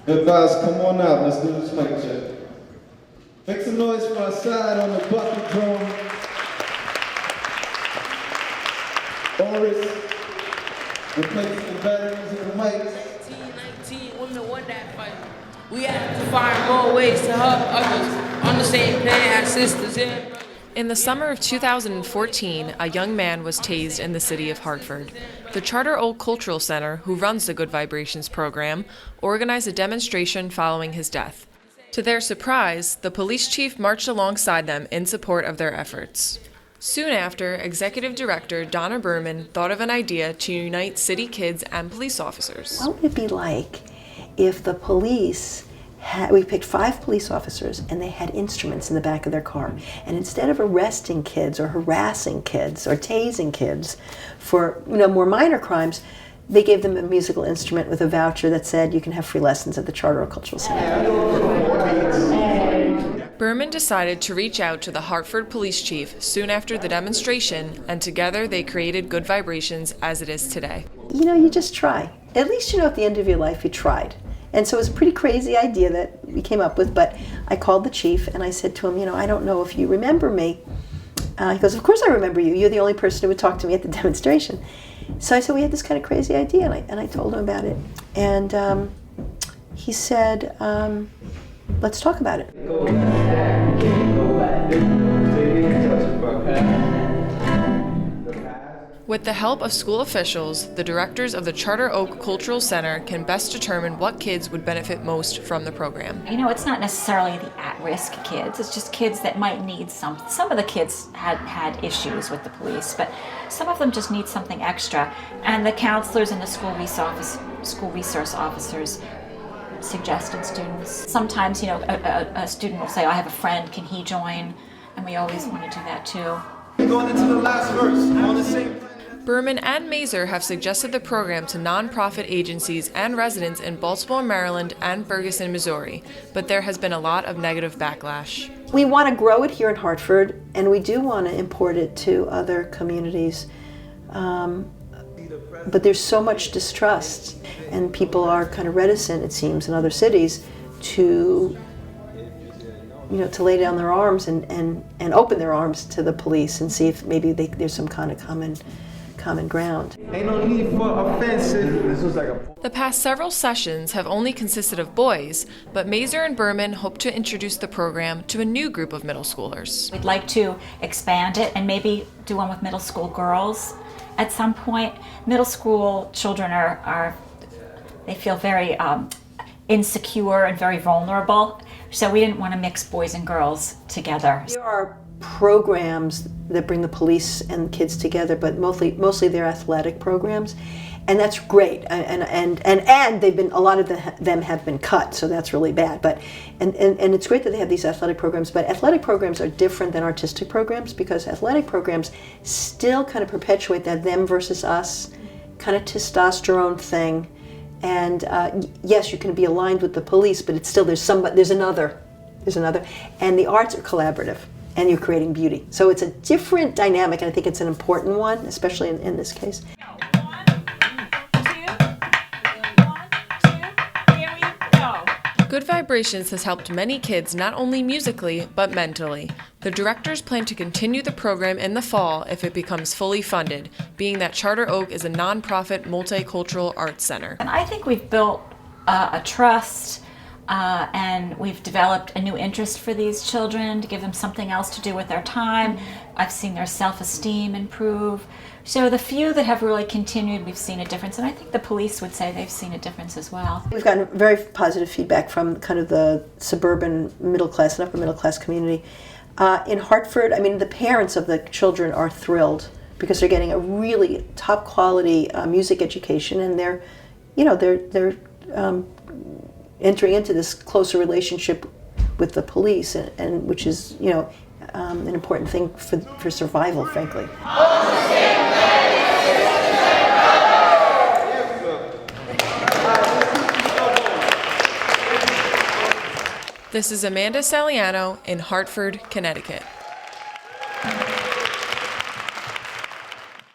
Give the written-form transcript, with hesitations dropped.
Yo, guys, come on out. Let's do this mic check. Make some noise for our side on the bucket drum. Boris, replacing the batteries in the mics. 19 women won that fight. We have to find more ways to help others on the same plane as sisters and brothers. In the summer of 2014, a young man was tased in the city of Hartford. The Charter Oak Cultural Center, who runs the Good Vibrations program, organized a demonstration following his death. To their surprise, the police chief marched alongside them in support of their efforts. Soon after, Executive Director Donna Berman thought of an idea to unite city kids and police officers. What would it be like if the police we picked 5 police officers and they had instruments in the back of their car, and instead of arresting kids or harassing kids or tasing kids for more minor crimes, they gave them a musical instrument with a voucher that said you can have free lessons at the Charter Oak Cultural Center. Berman decided to reach out to the Hartford police chief soon after the demonstration, and together they created Good Vibrations as it is today. You just try. At least at the end of your life you tried. And so it was a pretty crazy idea that we came up with, but I called the chief and I said to him, I don't know if you remember me. He goes, of course I remember you. You're the only person who would talk to me at the demonstration. So I said, we had this kind of crazy idea, and I told him about it. And he said, let's talk about it. With the help of school officials, the directors of the Charter Oak Cultural Center can best determine what kids would benefit most from the program. It's not necessarily the at-risk kids, it's just kids that might need some of the kids had issues with the police, but some of them just need something extra. And the counselors and the school resource officers suggested students. Sometimes, a student will say, I have a friend, can he join? And we always want to do that too. Going into the last verse on the same. Berman and Mazur have suggested the program to nonprofit agencies and residents in Baltimore, Maryland, and Ferguson, Missouri, but there has been a lot of negative backlash. We want to grow it here in Hartford, and we do want to import it to other communities. But there's so much distrust, and people are kind of reticent, it seems, in other cities to lay down their arms and open their arms to the police and see if maybe there's some kind of common ground. Ain't no need for offensive. This was like a. The past several sessions have only consisted of boys, but Mazur and Berman hope to introduce the program to a new group of middle schoolers. We'd like to expand it and maybe do one with middle school girls at some point. Middle school children they feel very insecure and very vulnerable, so we didn't want to mix boys and girls together. There are programs that bring the police and kids together, but mostly they're athletic programs, and that's great. And they've been, a lot of them have been cut, so that's really bad. But and it's great that they have these athletic programs. But athletic programs are different than artistic programs, because athletic programs still kind of perpetuate that them versus us kind of testosterone thing. And yes, you can be aligned with the police, but it's still there's another, and the arts are collaborative, and you're creating beauty. So it's a different dynamic, and I think it's an important one, especially in this case. 1, 2, 1, 2, here we go. Good Vibrations has helped many kids not only musically, but mentally. The directors plan to continue the program in the fall if it becomes fully funded, being that Charter Oak is a nonprofit multicultural arts center. And I think we've built a trust, and we've developed a new interest for these children to give them something else to do with their time. I've seen their self-esteem improve. So the few that have really continued, we've seen a difference, and I think the police would say they've seen a difference as well. We've gotten very positive feedback from kind of the suburban middle class and upper middle class community. In Hartford, the parents of the children are thrilled because they're getting a really top quality music education, and they're entering into this closer relationship with the police, and which is an important thing for survival, frankly. This is Amanda Saliano in Hartford, Connecticut.